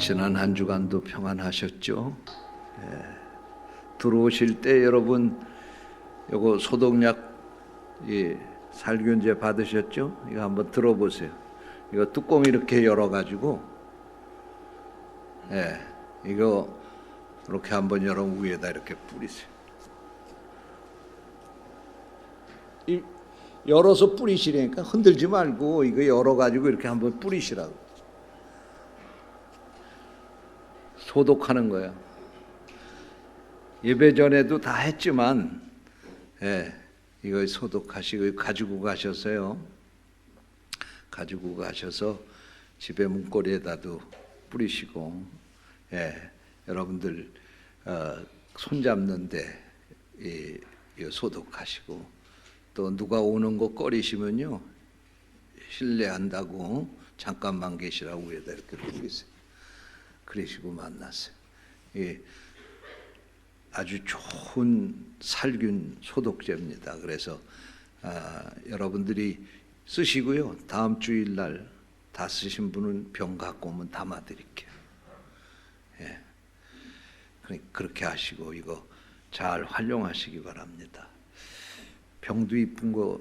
지난 한 주간도 평안하셨죠? 들어오실 때 여러분 요거 소독약 살균제 받으셨죠? 이거 한번 들어보세요. 이거 뚜껑 이렇게 열어가지고 이거 이렇게 한번 열어 위에다 이렇게 뿌리세요. 열어서 뿌리시라니까 흔들지 말고 이거 열어가지고 이렇게 한번 뿌리시라고. 소독하는 거야. 예배 전에도 다 했지만 이거 소독하시고 가지고 가셨어요. 가지고 가셔서 집에 문고리에다도 뿌리시고 여러분들 손 잡는데 소독하시고 또 누가 오는 거 꺼리시면요 실례한다고 잠깐만 계시라고 위에다 이렇게 뿌리세요. 그러시고 만났어요. 아주 좋은 살균 소독제입니다. 그래서 여러분들이 쓰시고요. 다음 주일날 다 쓰신 분은 병 갖고 오면 담아드릴게요. 그렇게 하시고 이거 잘 활용하시기 바랍니다. 병도 이쁜 거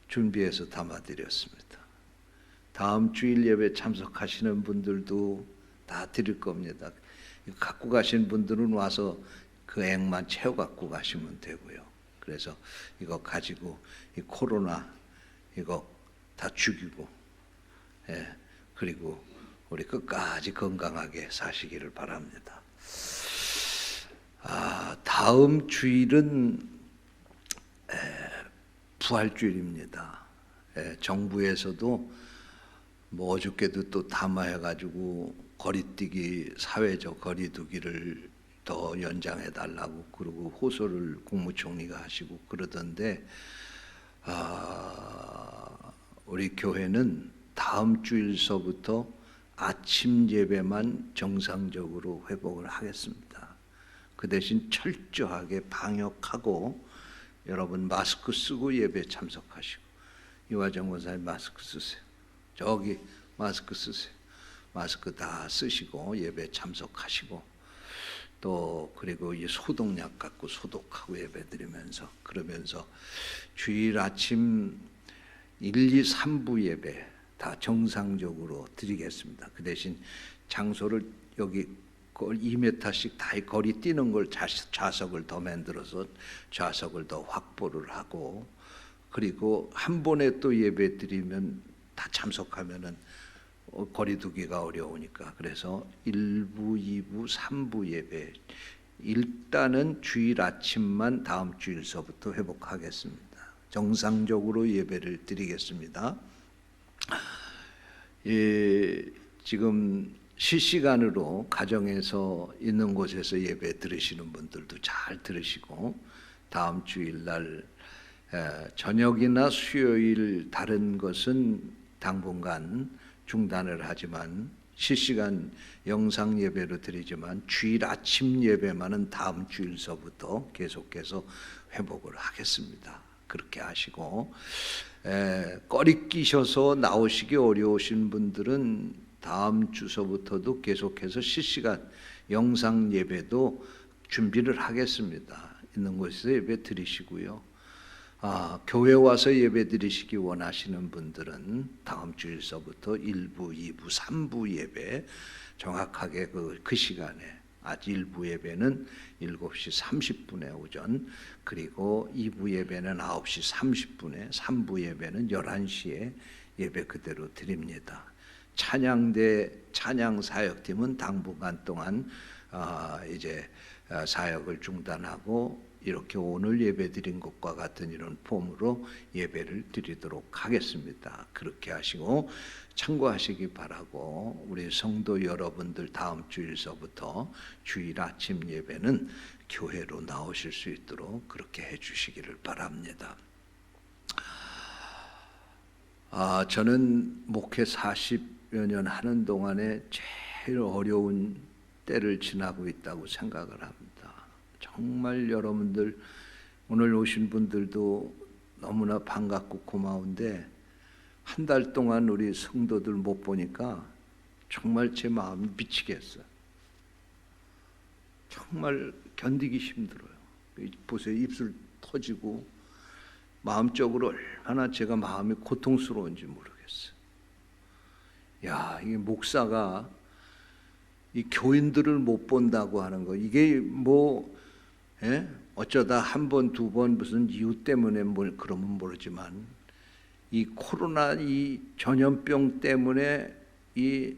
준비해서 담아드렸습니다. 다음 주일 예배 참석하시는 분들도 다 드릴 겁니다. 갖고 가신 분들은 와서 그 액만 채워 갖고 가시면 되고요. 그래서 이거 가지고 이 코로나 이거 다 죽이고 그리고 우리 끝까지 건강하게 사시기를 바랍니다. 다음 주일은 부활주일입니다. 정부에서도 뭐 어저께도 또 담화해가지고 거리뛰기 사회적 거리두기를 더 연장해달라고 그러고 호소를 국무총리가 하시고 그러던데 우리 교회는 다음 주일서부터 아침 예배만 정상적으로 회복을 하겠습니다. 그 대신 철저하게 방역하고 여러분 마스크 쓰고 예배 참석하시고 이화정 권사님 마스크 쓰세요. 저기 마스크 쓰세요. 마스크 다 쓰시고 예배 참석하시고 또 그리고 이 소독약 갖고 소독하고 예배 드리면서 그러면서 주일 아침 1, 2, 3부 예배 다 정상적으로 드리겠습니다. 그 대신 장소를 여기 2m씩 다 거리 뛰는 걸 좌석을 더 만들어서 좌석을 더 확보를 하고 그리고 한 번에 또 예배 드리면 다 참석하면은 거리두기가 어려우니까 그래서 1부, 2부, 3부 예배 일단은 주일 아침만 다음 주일서부터 회복하겠습니다. 정상적으로 예배를 드리겠습니다. 지금 실시간으로 가정에서 있는 곳에서 예배 들으시는 분들도 잘 들으시고 다음 주일날 저녁이나 수요일 다른 것은 당분간 중단을 하지만 실시간 영상 예배로 드리지만 주일 아침 예배만은 다음 주일서부터 계속해서 회복을 하겠습니다. 그렇게 하시고 꺼리 끼셔서 나오시기 어려우신 분들은 다음 주서부터도 계속해서 실시간 영상 예배도 준비를 하겠습니다. 있는 곳에서 예배 드리시고요. 교회 와서 예배 드리시기 원하시는 분들은 다음 주일서부터 1부, 2부, 3부 예배 정확하게 그 시간에 1부 예배는 7시 30분에 오전 그리고 2부 예배는 9시 30분에 3부 예배는 11시에 예배 그대로 드립니다. 찬양대 찬양사역팀은 당분간 동안 이제 사역을 중단하고 이렇게 오늘 예배 드린 것과 같은 이런 폼으로 예배를 드리도록 하겠습니다. 그렇게 하시고 참고하시기 바라고 우리 성도 여러분들 다음 주일서부터 주일 아침 예배는 교회로 나오실 수 있도록 그렇게 해주시기를 바랍니다. 저는 목회 40여 년 하는 동안에 제일 어려운 때를 지나고 있다고 생각을 합니다. 정말 여러분들 오늘 오신 분들도 너무나 반갑고 고마운데 한 달 동안 우리 성도들 못 보니까 정말 제 마음이 미치게 했어요. 정말 견디기 힘들어요. 보세요, 입술 터지고 마음적으로 얼마나 제가 마음이 고통스러운지 모르겠어요. 야, 이게 목사가 이 교인들을 못 본다고 하는 거, 이게 뭐 어쩌다 한 번, 두 번 무슨 이유 때문에 뭘 그러면 모르지만 이 코로나 이 전염병 때문에 이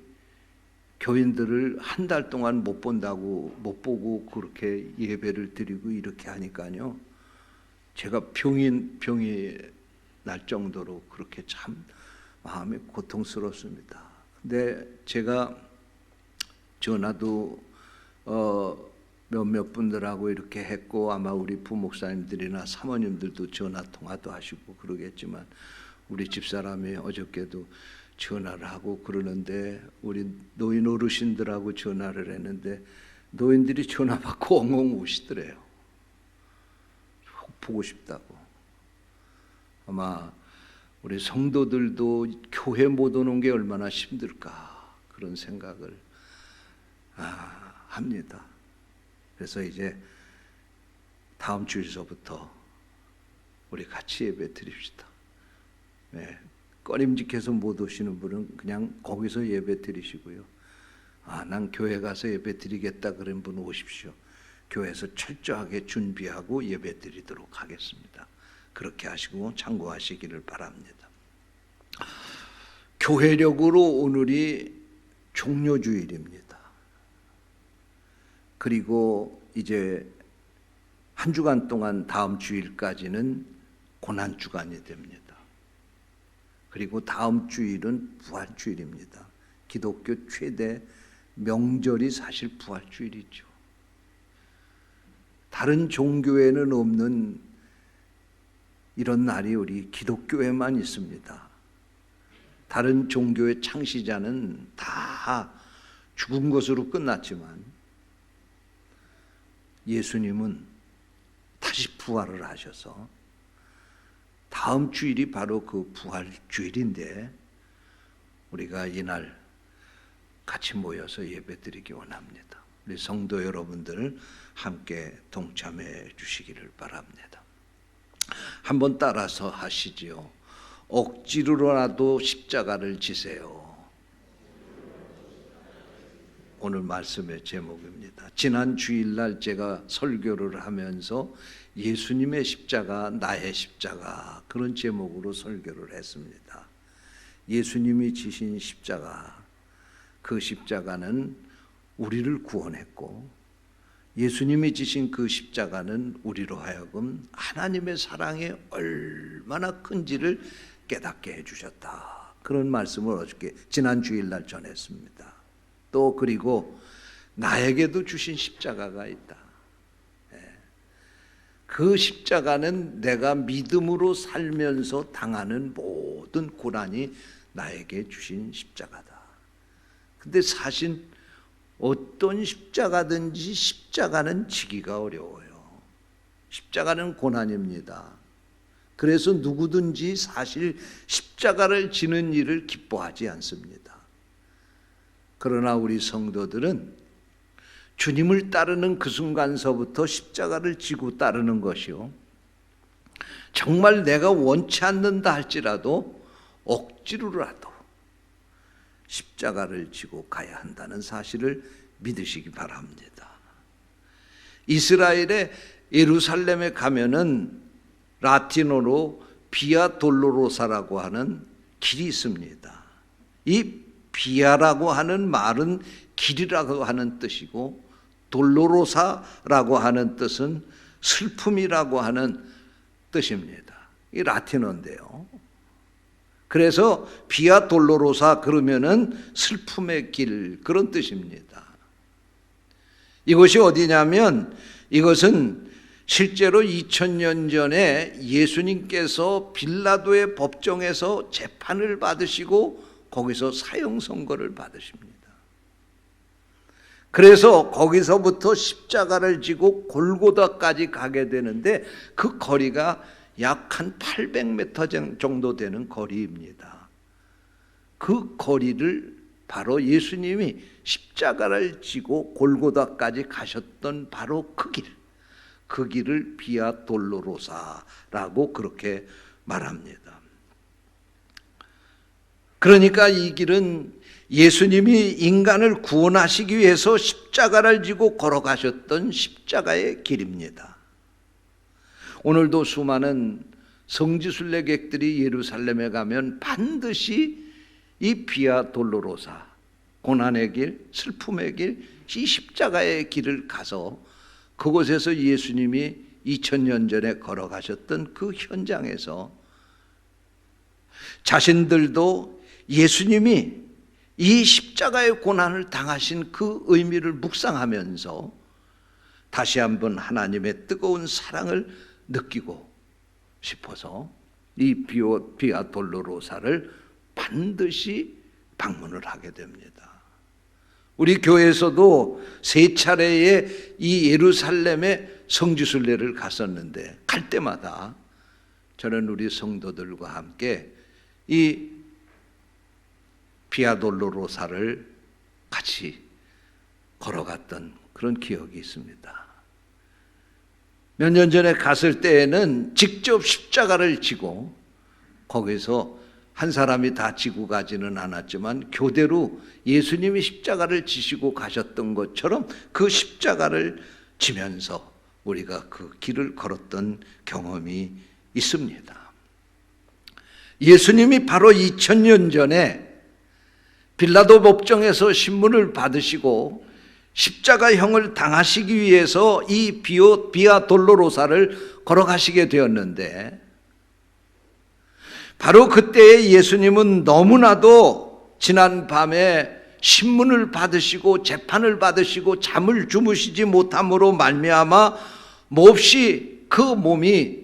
교인들을 한 달 동안 못 본다고, 못 보고 그렇게 예배를 드리고 이렇게 하니까요, 제가 병이 날 정도로 그렇게 참 마음이 고통스럽습니다. 근데 제가 전화도 몇몇 분들하고 이렇게 했고, 아마 우리 부목사님들이나 사모님들도 전화 통화도 하시고 그러겠지만, 우리 집사람이 어저께도 전화를 하고 그러는데, 우리 노인 어르신들하고 전화를 했는데 노인들이 전화 받고 엉엉 우시더래요. 보고 싶다고. 아마 우리 성도들도 교회 못 오는 게 얼마나 힘들까, 그런 생각을 합니다. 그래서 이제 다음 주일서부터 우리 같이 예배 드립시다. 네, 꺼림직해서 못 오시는 분은 그냥 거기서 예배 드리시고요. 난 교회 가서 예배 드리겠다 그런 분은 오십시오. 교회에서 철저하게 준비하고 예배 드리도록 하겠습니다. 그렇게 하시고 참고하시기를 바랍니다. 교회력으로 오늘이 종료주일입니다. 그리고 이제 한 주간 동안 다음 주일까지는 고난주간이 됩니다. 그리고 다음 주일은 부활주일입니다. 기독교 최대 명절이 사실 부활주일이죠. 다른 종교에는 없는 이런 날이 우리 기독교에만 있습니다. 다른 종교의 창시자는 다 죽은 것으로 끝났지만 예수님은 다시 부활을 하셔서 다음 주일이 바로 그 부활주일인데, 우리가 이날 같이 모여서 예배드리기 원합니다. 우리 성도 여러분들 함께 동참해 주시기를 바랍니다. 한번 따라서 하시지요. 억지로라도 십자가를 지세요. 오늘 말씀의 제목입니다. 지난 주일날 제가 설교를 하면서 예수님의 십자가, 나의 십자가, 그런 제목으로 설교를 했습니다. 예수님이 지신 십자가, 그 십자가는 우리를 구원했고, 예수님이 지신 그 십자가는 우리로 하여금 하나님의 사랑이 얼마나 큰지를 깨닫게 해주셨다. 그런 말씀을 어저께 지난 주일날 전했습니다. 또 그리고 나에게도 주신 십자가가 있다. 그 십자가는 내가 믿음으로 살면서 당하는 모든 고난이 나에게 주신 십자가다. 근데 사실 어떤 십자가든지 십자가는 지기가 어려워요. 십자가는 고난입니다. 그래서 누구든지 사실 십자가를 지는 일을 기뻐하지 않습니다. 그러나 우리 성도들은 주님을 따르는 그 순간서부터 십자가를 지고 따르는 것이요, 정말 내가 원치 않는다 할지라도 억지로라도 십자가를 지고 가야 한다는 사실을 믿으시기 바랍니다. 이스라엘의 예루살렘에 가면은 라틴어로 비아 돌로로사라고 하는 길이 있습니다. 이 비아라고 하는 말은 길이라고 하는 뜻이고, 돌로로사라고 하는 뜻은 슬픔이라고 하는 뜻입니다. 이 라틴어인데요. 그래서 비아 돌로로사 그러면은 슬픔의 길, 그런 뜻입니다. 이것이 어디냐면, 이것은 실제로 2000년 전에 예수님께서 빌라도의 법정에서 재판을 받으시고 거기서 사형 선고를 받으십니다. 그래서 거기서부터 십자가를 지고 골고다까지 가게 되는데, 그 거리가 약 한 800m 정도 되는 거리입니다. 그 거리를 바로 예수님이 십자가를 지고 골고다까지 가셨던 바로 그 길을 비아 돌로로사라고 그렇게 말합니다. 그러니까 이 길은 예수님이 인간을 구원하시기 위해서 십자가를 지고 걸어가셨던 십자가의 길입니다. 오늘도 수많은 성지순례객들이 예루살렘에 가면 반드시 이 비아 돌로로사, 고난의 길, 슬픔의 길, 이 십자가의 길을 가서 그곳에서 예수님이 2000년 전에 걸어가셨던 그 현장에서 자신들도 예수님이 이 십자가의 고난을 당하신 그 의미를 묵상하면서 다시 한번 하나님의 뜨거운 사랑을 느끼고 싶어서 이 비아 돌로로사를 반드시 방문을 하게 됩니다. 우리 교회에서도 3차례의 이 예루살렘의 성지순례를 갔었는데 갈 때마다 저는 우리 성도들과 함께 이 비아 돌로로사를 같이 걸어갔던 그런 기억이 있습니다. 몇 년 전에 갔을 때에는 직접 십자가를 지고 거기서 한 사람이 다 지고 가지는 않았지만 교대로 예수님이 십자가를 지시고 가셨던 것처럼 그 십자가를 지면서 우리가 그 길을 걸었던 경험이 있습니다. 예수님이 바로 2000년 전에 빌라도 법정에서 신문을 받으시고 십자가형을 당하시기 위해서 이 비아 돌로로사를 걸어가시게 되었는데 바로 그때에 예수님은 너무나도 지난 밤에 신문을 받으시고 재판을 받으시고 잠을 주무시지 못함으로 말미암아 몹시 그 몸이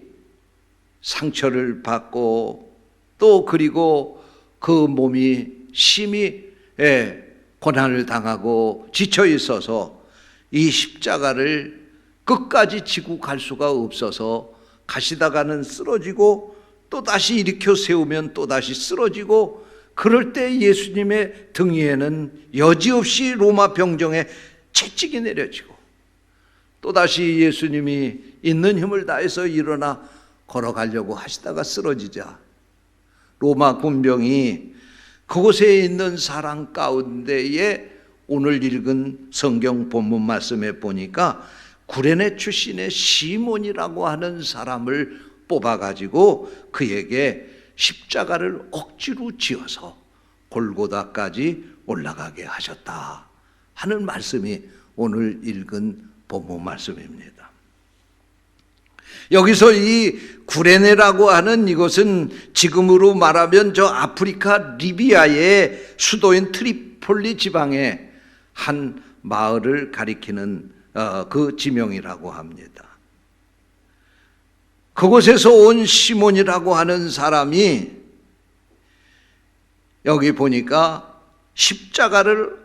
상처를 받고 또 그리고 그 몸이 심히 고난을 당하고 지쳐 있어서 이 십자가를 끝까지 지고 갈 수가 없어서 가시다가는 쓰러지고 또다시 일으켜 세우면 또다시 쓰러지고 그럴 때 예수님의 등 위에는 여지없이 로마 병정의 채찍이 내려지고 또다시 예수님이 있는 힘을 다해서 일어나 걸어가려고 하시다가 쓰러지자 로마 군병이 그곳에 있는 사람 가운데에 오늘 읽은 성경 본문 말씀에 보니까 구레네 출신의 시몬이라고 하는 사람을 뽑아가지고 그에게 십자가를 억지로 지어서 골고다까지 올라가게 하셨다 하는 말씀이 오늘 읽은 본문 말씀입니다. 여기서 이 구레네라고 하는 이것은 지금으로 말하면 저 아프리카 리비아의 수도인 트리폴리 지방의 한 마을을 가리키는 그 지명이라고 합니다. 그곳에서 온 시몬이라고 하는 사람이 여기 보니까 십자가를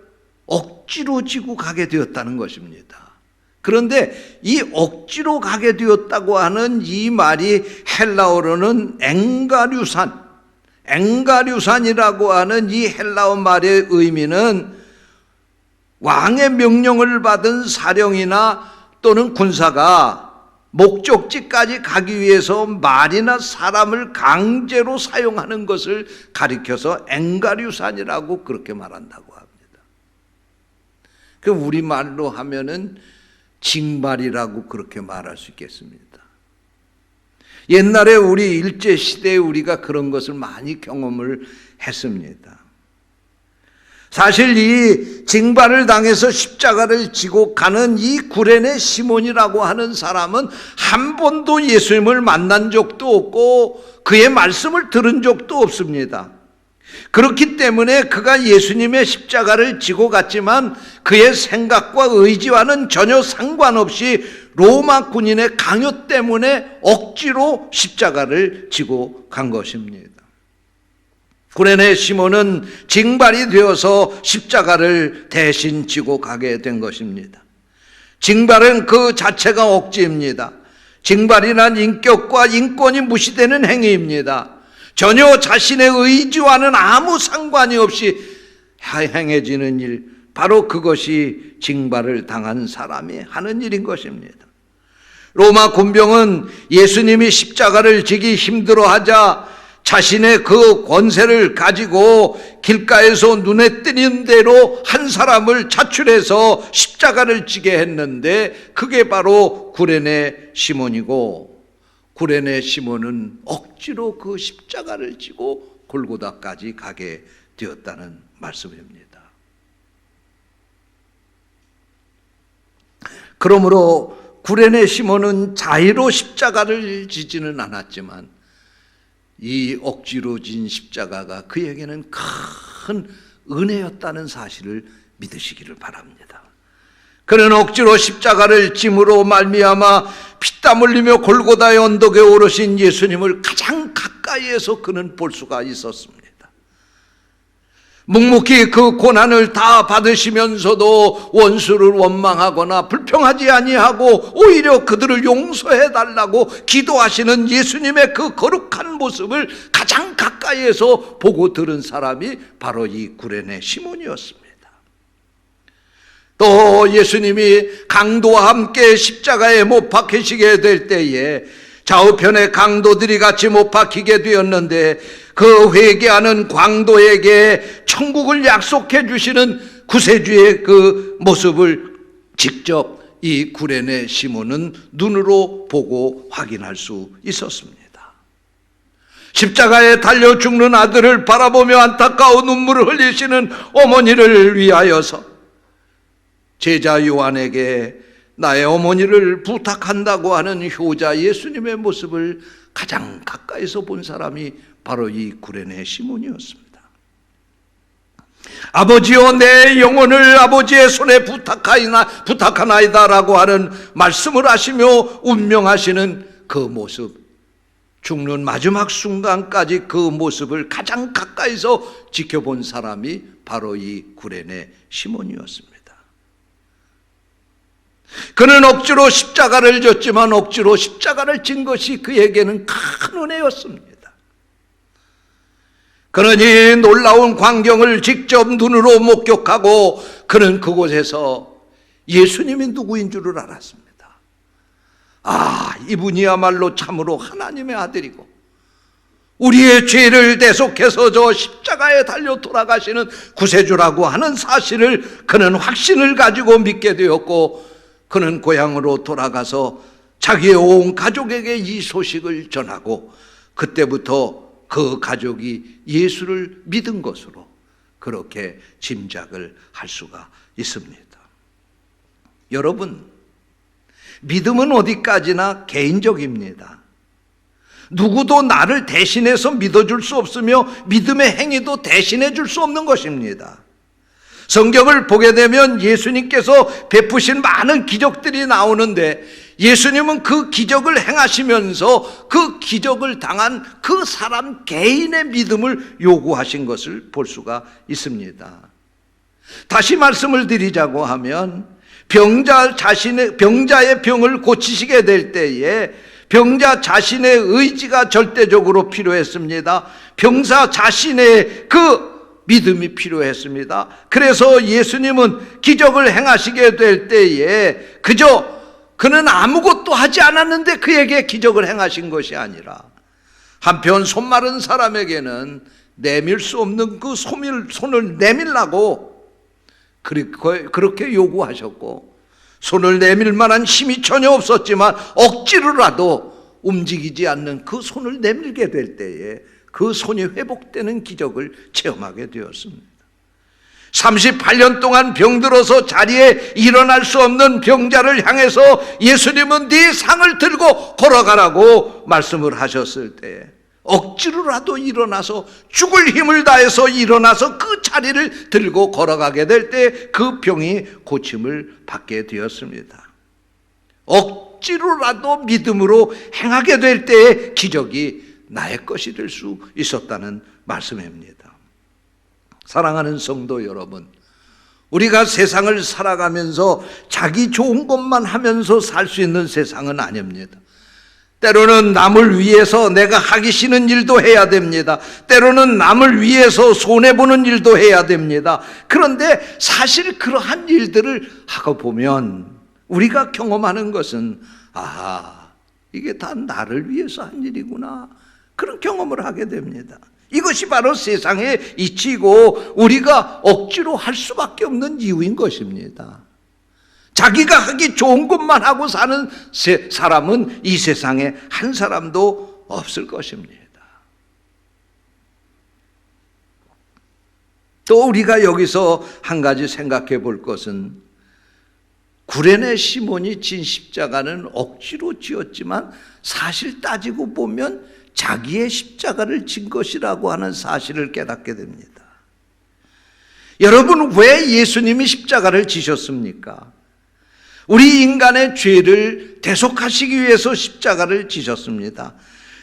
억지로 지고 가게 되었다는 것입니다. 그런데 이 억지로 가게 되었다고 하는 이 말이 헬라어로는 엥가류산이라고 하는 이 헬라어 말의 의미는 왕의 명령을 받은 사령이나 또는 군사가 목적지까지 가기 위해서 말이나 사람을 강제로 사용하는 것을 가리켜서 엥가류산이라고 그렇게 말한다고 합니다. 그 우리말로 하면은 징발이라고 그렇게 말할 수 있겠습니다. 옛날에 우리 일제시대에 우리가 그런 것을 많이 경험을 했습니다. 사실 이 징발을 당해서 십자가를 지고 가는 이 구레네 시몬이라고 하는 사람은 한 번도 예수님을 만난 적도 없고 그의 말씀을 들은 적도 없습니다. 그렇기 때문에 그가 예수님의 십자가를 지고 갔지만 그의 생각과 의지와는 전혀 상관없이 로마 군인의 강요 때문에 억지로 십자가를 지고 간 것입니다. 구레네 시몬은 징발이 되어서 십자가를 대신 지고 가게 된 것입니다. 징발은 그 자체가 억지입니다. 징발이란 인격과 인권이 무시되는 행위입니다. 전혀 자신의 의지와는 아무 상관이 없이 행해지는 일, 바로 그것이 징발을 당한 사람이 하는 일인 것입니다. 로마 군병은 예수님이 십자가를 지기 힘들어하자 자신의 그 권세를 가지고 길가에서 눈에 띄는 대로 한 사람을 차출해서 십자가를 지게 했는데, 그게 바로 구레네 시몬이고, 구레네 시몬은 억지로 그 십자가를 지고 골고다까지 가게 되었다는 말씀입니다. 그러므로 구레네 시몬은 자의로 십자가를 지지는 않았지만 이 억지로 진 십자가가 그에게는 큰 은혜였다는 사실을 믿으시기를 바랍니다. 그는 억지로 십자가를 짐으로 말미암아 피땀 흘리며 골고다의 언덕에 오르신 예수님을 가장 가까이에서 그는 볼 수가 있었습니다. 묵묵히 그 고난을 다 받으시면서도 원수를 원망하거나 불평하지 아니하고 오히려 그들을 용서해 달라고 기도하시는 예수님의 그 거룩한 모습을 가장 가까이에서 보고 들은 사람이 바로 이 구레네 시몬이었습니다. 또 예수님이 강도와 함께 십자가에 못 박히시게 될 때에 좌우편의 강도들이 같이 못 박히게 되었는데, 그 회개하는 강도에게 천국을 약속해 주시는 구세주의 그 모습을 직접 이 구레네 시몬은 눈으로 보고 확인할 수 있었습니다. 십자가에 달려 죽는 아들을 바라보며 안타까운 눈물을 흘리시는 어머니를 위하여서 제자 요한에게 나의 어머니를 부탁한다고 하는 효자 예수님의 모습을 가장 가까이서 본 사람이 바로 이 구레네 시몬이었습니다. 아버지여, 내 영혼을 아버지의 손에 부탁하나이다라고 하는 말씀을 하시며 운명하시는 그 모습, 죽는 마지막 순간까지 그 모습을 가장 가까이서 지켜본 사람이 바로 이 구레네 시몬이었습니다. 그는 억지로 십자가를 졌지만 억지로 십자가를 진 것이 그에게는 큰 은혜였습니다. 그는 이 놀라운 광경을 직접 눈으로 목격하고 그는 그곳에서 예수님이 누구인 줄을 알았습니다. 아, 이분이야말로 참으로 하나님의 아들이고 우리의 죄를 대속해서 저 십자가에 달려 돌아가시는 구세주라고 하는 사실을 그는 확신을 가지고 믿게 되었고, 그는 고향으로 돌아가서 자기의 온 가족에게 이 소식을 전하고 그때부터 그 가족이 예수를 믿은 것으로 그렇게 짐작을 할 수가 있습니다. 여러분, 믿음은 어디까지나 개인적입니다. 누구도 나를 대신해서 믿어줄 수 없으며 믿음의 행위도 대신해 줄 수 없는 것입니다. 성경을 보게 되면 예수님께서 베푸신 많은 기적들이 나오는데, 예수님은 그 기적을 행하시면서 그 기적을 당한 그 사람 개인의 믿음을 요구하신 것을 볼 수가 있습니다. 다시 말씀을 드리자고 하면, 병자의 병을 고치시게 될 때에 병자 자신의 의지가 절대적으로 필요했습니다. 병사 자신의 그 믿음이 필요했습니다. 그래서 예수님은 기적을 행하시게 될 때에 그는 아무것도 하지 않았는데 그에게 기적을 행하신 것이 아니라, 한편 손 마른 사람에게는 내밀 수 없는 그 손을 내밀라고 그렇게 요구하셨고, 손을 내밀 만한 힘이 전혀 없었지만 억지로라도 움직이지 않는 그 손을 내밀게 될 때에 그 손이 회복되는 기적을 체험하게 되었습니다. 38년 동안 병들어서 자리에 일어날 수 없는 병자를 향해서 예수님은 네 상을 들고 걸어가라고 말씀을 하셨을 때 억지로라도 일어나서 죽을 힘을 다해서 일어나서 그 자리를 들고 걸어가게 될 때 그 병이 고침을 받게 되었습니다. 억지로라도 믿음으로 행하게 될 때의 기적이 나의 것이 될 수 있었다는 말씀입니다. 사랑하는 성도 여러분, 우리가 세상을 살아가면서 자기 좋은 것만 하면서 살 수 있는 세상은 아닙니다. 때로는 남을 위해서 내가 하기 싫은 일도 해야 됩니다. 때로는 남을 위해서 손해보는 일도 해야 됩니다. 그런데 사실 그러한 일들을 하고 보면 우리가 경험하는 것은 이게 다 나를 위해서 한 일이구나, 그런 경험을 하게 됩니다. 이것이 바로 세상의 이치고 우리가 억지로 할 수밖에 없는 이유인 것입니다. 자기가 하기 좋은 것만 하고 사는 사람은 이 세상에 한 사람도 없을 것입니다. 또 우리가 여기서 한 가지 생각해 볼 것은, 구레네 시몬이 진 십자가는 억지로 지었지만 사실 따지고 보면 자기의 십자가를 진 것이라고 하는 사실을 깨닫게 됩니다. 여러분, 왜 예수님이 십자가를 지셨습니까? 우리 인간의 죄를 대속하시기 위해서 십자가를 지셨습니다.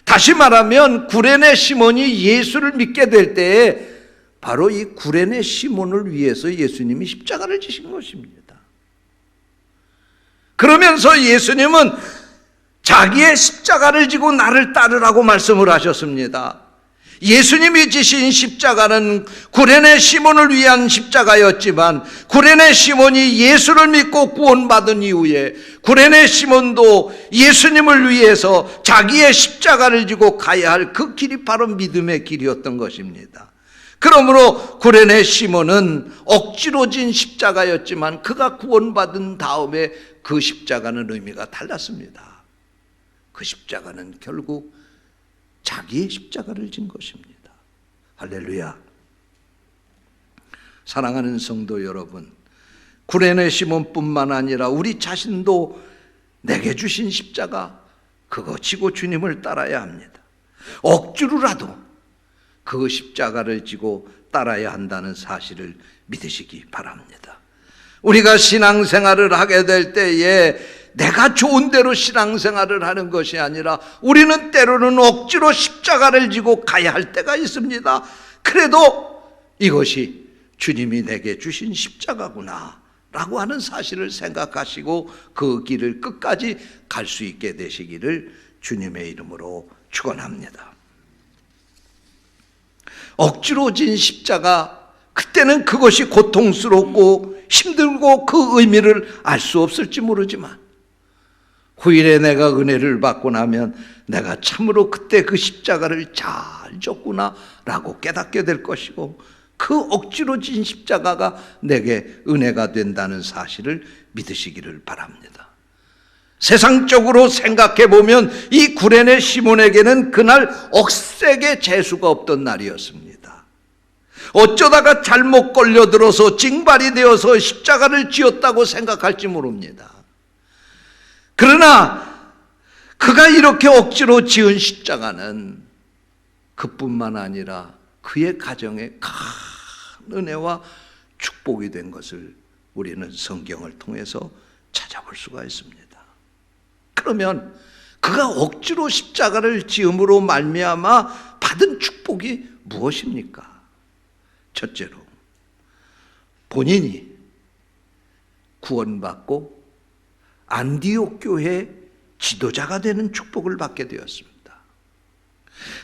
다시 말하면 구레네 시몬이 예수를 믿게 될 때에 바로 이 구레네 시몬을 위해서 예수님이 십자가를 지신 것입니다. 그러면서 예수님은 자기의 십자가를 지고 나를 따르라고 말씀을 하셨습니다. 예수님이 지신 십자가는 구레네 시몬을 위한 십자가였지만, 구레네 시몬이 예수를 믿고 구원받은 이후에 구레네 시몬도 예수님을 위해서 자기의 십자가를 지고 가야 할 그 길이 바로 믿음의 길이었던 것입니다. 그러므로 구레네 시몬은 억지로 진 십자가였지만 그가 구원받은 다음에 그 십자가는 의미가 달랐습니다. 그 십자가는 결국 자기의 십자가를 진 것입니다. 할렐루야. 사랑하는 성도 여러분, 구레네 시몬뿐만 아니라 우리 자신도 내게 주신 십자가, 그거 지고 주님을 따라야 합니다. 억지로라도 그 십자가를 지고 따라야 한다는 사실을 믿으시기 바랍니다. 우리가 신앙생활을 하게 될 때에 내가 좋은 대로 신앙생활을 하는 것이 아니라 우리는 때로는 억지로 십자가를 지고 가야 할 때가 있습니다. 그래도 이것이 주님이 내게 주신 십자가구나 라고 하는 사실을 생각하시고 그 길을 끝까지 갈 수 있게 되시기를 주님의 이름으로 축원합니다. 억지로 진 십자가, 그때는 그것이 고통스럽고 힘들고 그 의미를 알 수 없을지 모르지만 후일에 내가 은혜를 받고 나면 내가 참으로 그때 그 십자가를 잘 졌구나 라고 깨닫게 될 것이고, 그 억지로 진 십자가가 내게 은혜가 된다는 사실을 믿으시기를 바랍니다. 세상적으로 생각해 보면 이 구레네 시몬에게는 그날 억세게 재수가 없던 날이었습니다. 어쩌다가 잘못 걸려들어서 징발이 되어서 십자가를 지었다고 생각할지 모릅니다. 그러나 그가 이렇게 억지로 지은 십자가는 그뿐만 아니라 그의 가정에 큰 은혜와 축복이 된 것을 우리는 성경을 통해서 찾아볼 수가 있습니다. 그러면 그가 억지로 십자가를 지음으로 말미암아 받은 축복이 무엇입니까? 첫째로, 본인이 구원받고 안디옥 교회 지도자가 되는 축복을 받게 되었습니다.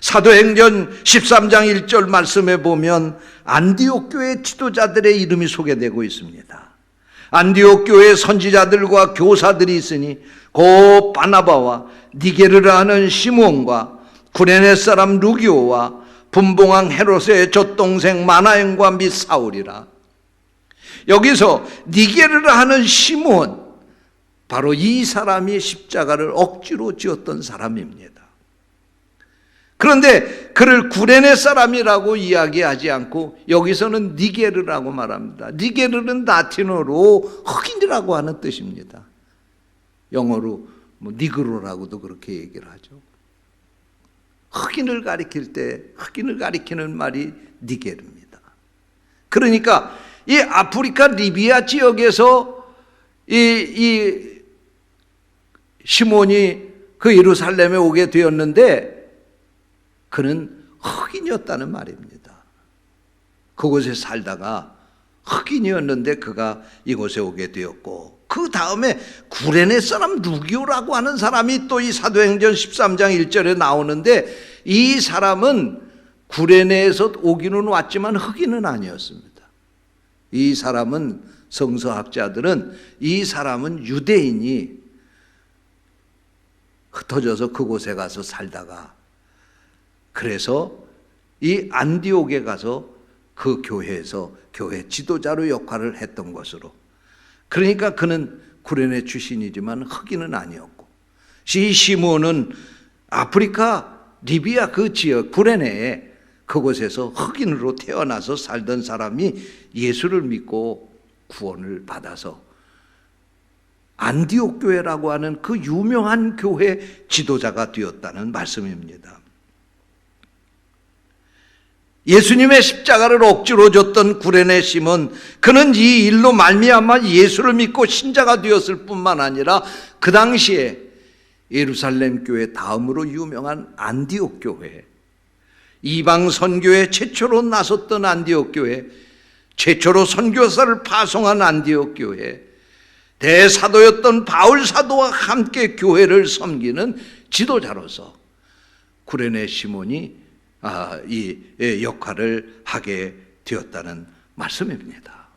사도행전 13장 1절 말씀에 보면 안디옥 교회 지도자들의 이름이 소개되고 있습니다. 안디옥 교회 선지자들과 교사들이 있으니 곧 바나바와 니게르라 하는 시므온과 구레네 사람 루기오와 분봉왕 헤롯의 젖동생 마나엔과 및 사울이라. 여기서 니게르라 하는 시므온, 바로 이 사람이 십자가를 억지로 지었던 사람입니다. 그런데 그를 구레네 사람이라고 이야기하지 않고 여기서는 니게르라고 말합니다. 니게르는 라틴어로 흑인이라고 하는 뜻입니다. 영어로 니그로라고도 그렇게 얘기를 하죠. 흑인을 가리킬 때 흑인을 가리키는 말이 니게르입니다. 그러니까 이 아프리카 리비아 지역에서 이 시몬이 그 예루살렘에 오게 되었는데 그는 흑인이었다는 말입니다. 그곳에 살다가 흑인이었는데 그가 이곳에 오게 되었고, 그 다음에 구레네 사람 루기오라고 하는 사람이 또 이 사도행전 13장 1절에 나오는데, 이 사람은 구레네에서 오기는 왔지만 흑인은 아니었습니다. 이 사람은, 성서학자들은 이 사람은 유대인이 흩어져서 그곳에 가서 살다가, 그래서 이 안디옥에 가서 그 교회에서 교회 지도자로 역할을 했던 것으로, 그러니까 그는 구레네 출신이지만 흑인은 아니었고, 이 시몬은 아프리카 리비아 그 지역 구레네에 그곳에서 흑인으로 태어나서 살던 사람이 예수를 믿고 구원을 받아서 안디옥 교회라고 하는 그 유명한 교회 지도자가 되었다는 말씀입니다. 예수님의 십자가를 억지로 줬던 구레네 시몬, 그는 이 일로 말미암아 예수를 믿고 신자가 되었을 뿐만 아니라 그 당시에 예루살렘 교회 다음으로 유명한 안디옥 교회, 이방 선교에 최초로 나섰던 안디옥 교회, 최초로 선교사를 파송한 안디옥 교회, 대사도였던 바울 사도와 함께 교회를 섬기는 지도자로서 구레네 시몬이 이 역할을 하게 되었다는 말씀입니다.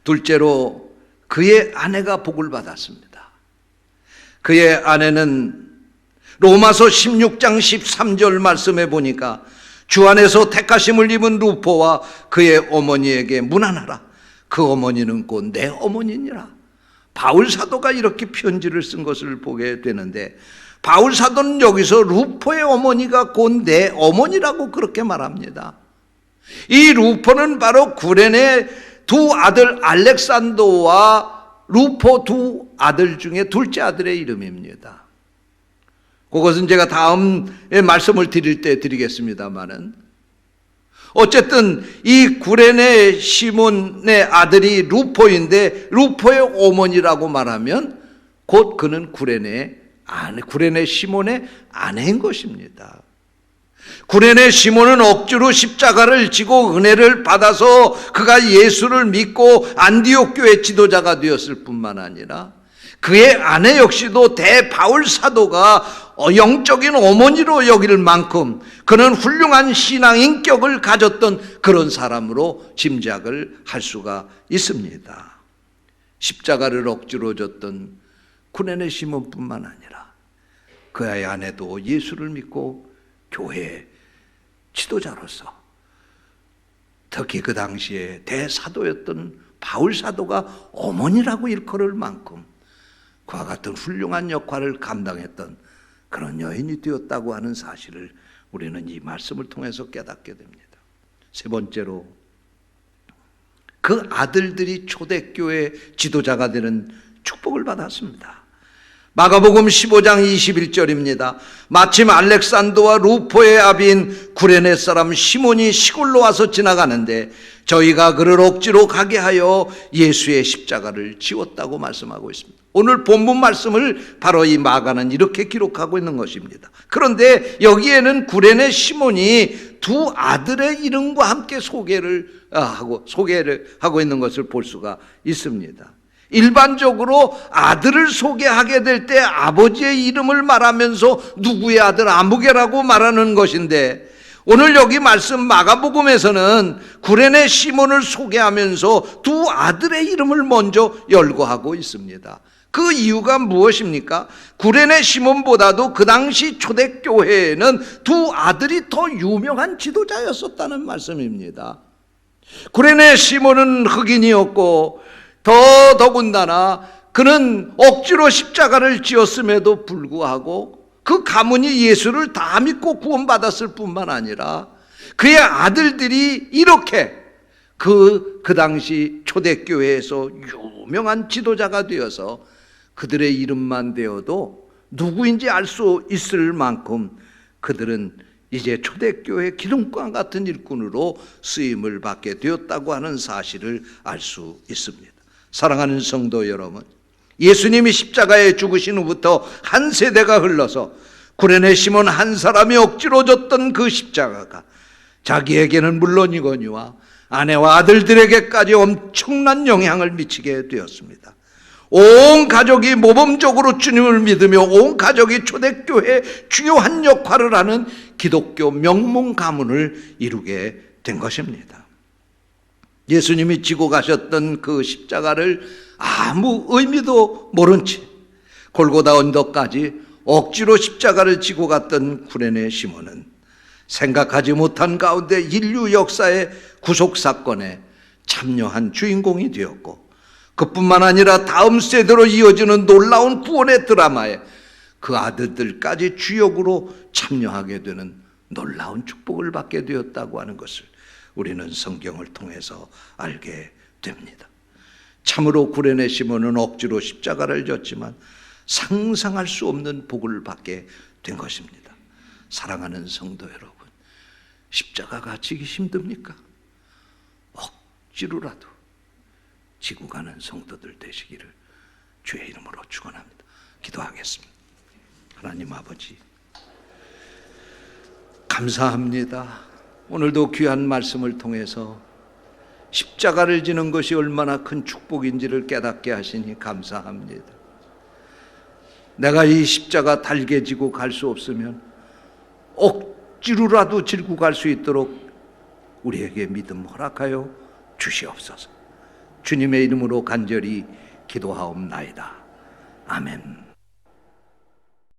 둘째로 그의 아내가 복을 받았습니다. 그의 아내는 로마서 16장 13절 말씀에 보니까 주 안에서 택하심을 입은 루포와 그의 어머니에게 문안하라. 그 어머니는 곧 내 어머니니라. 바울 사도가 이렇게 편지를 쓴 것을 보게 되는데, 바울 사도는 여기서 루포의 어머니가 곧 내 어머니라고 그렇게 말합니다. 이 루포는 바로 구레네 두 아들 알렉산더와 루포 두 아들 중에 둘째 아들의 이름입니다. 그것은 제가 다음에 말씀을 드릴 때 드리겠습니다만은, 어쨌든 이 구레네 시몬의 아들이 루포인데, 루포의 어머니라고 말하면 곧 그는 구레네 시몬의 아내인 것입니다. 구레네 시몬은 억지로 십자가를 지고 은혜를 받아서 그가 예수를 믿고 안디옥 교회 지도자가 되었을 뿐만 아니라 그의 아내 역시도 대바울 사도가 영적인 어머니로 여길 만큼 그는 훌륭한 신앙 인격을 가졌던 그런 사람으로 짐작을 할 수가 있습니다. 십자가를 억지로 졌던 구레네 시몬뿐만 아니라 그의 아내도 예수를 믿고 교회 지도자로서, 특히 그 당시에 대사도였던 바울 사도가 어머니라고 일컬을 만큼 그와 같은 훌륭한 역할을 감당했던 그런 여인이 되었다고 하는 사실을 우리는 이 말씀을 통해서 깨닫게 됩니다. 세 번째로, 그 아들들이 초대교회 지도자가 되는 축복을 받았습니다. 마가복음 15장 21절입니다. 마침 알렉산더와 루포의 아비인 구레네 사람 시몬이 시골로 와서 지나가는데 저희가 그를 억지로 가게 하여 예수의 십자가를 지웠다고 말씀하고 있습니다. 오늘 본문 말씀을 바로 이 마가는 이렇게 기록하고 있는 것입니다. 그런데 여기에는 구레네 시몬이 두 아들의 이름과 함께 소개를 하고 있는 것을 볼 수가 있습니다. 일반적으로 아들을 소개하게 될 때 아버지의 이름을 말하면서 누구의 아들 아무개라고 말하는 것인데, 오늘 여기 말씀 마가복음에서는 구레네 시몬을 소개하면서 두 아들의 이름을 먼저 열거하고 있습니다. 그 이유가 무엇입니까? 구레네 시몬보다도 그 당시 초대교회에는 두 아들이 더 유명한 지도자였었다는 말씀입니다. 구레네 시몬은 흑인이었고 더군다나 그는 억지로 십자가를 지었음에도 불구하고 그 가문이 예수를 다 믿고 구원받았을 뿐만 아니라 그의 아들들이 이렇게 그 당시 초대교회에서 유명한 지도자가 되어서 그들의 이름만 되어도 누구인지 알 수 있을 만큼 그들은 이제 초대교회 기둥과 같은 일꾼으로 쓰임을 받게 되었다고 하는 사실을 알 수 있습니다. 사랑하는 성도 여러분, 예수님이 십자가에 죽으신 후부터 한 세대가 흘러서 구레네 시몬 한 사람이 억지로 졌던 그 십자가가 자기에게는 물론이거니와 아내와 아들들에게까지 엄청난 영향을 미치게 되었습니다. 온 가족이 모범적으로 주님을 믿으며 온 가족이 초대교회의 중요한 역할을 하는 기독교 명문 가문을 이루게 된 것입니다. 예수님이 지고 가셨던 그 십자가를 아무 의미도 모른 채 골고다 언덕까지 억지로 십자가를 지고 갔던 구레네 시몬은 생각하지 못한 가운데 인류 역사의 구속사건에 참여한 주인공이 되었고, 그뿐만 아니라 다음 세대로 이어지는 놀라운 구원의 드라마에 그 아들들까지 주역으로 참여하게 되는 놀라운 축복을 받게 되었다고 하는 것을 우리는 성경을 통해서 알게 됩니다. 참으로 구레네 시몬은 억지로 십자가를 졌지만 상상할 수 없는 복을 받게 된 것입니다. 사랑하는 성도 여러분, 십자가가 지기 힘듭니까? 억지로라도 지고 가는 성도들 되시기를 주의 이름으로 축원합니다. 기도하겠습니다. 하나님 아버지, 감사합니다. 오늘도 귀한 말씀을 통해서 십자가를 지는 것이 얼마나 큰 축복인지를 깨닫게 하시니 감사합니다. 내가 이 십자가 달게 지고 갈 수 없으면 억지로라도 질고 갈 수 있도록 우리에게 믿음 허락하여 주시옵소서. 주님의 이름으로 간절히 기도하옵나이다. 아멘.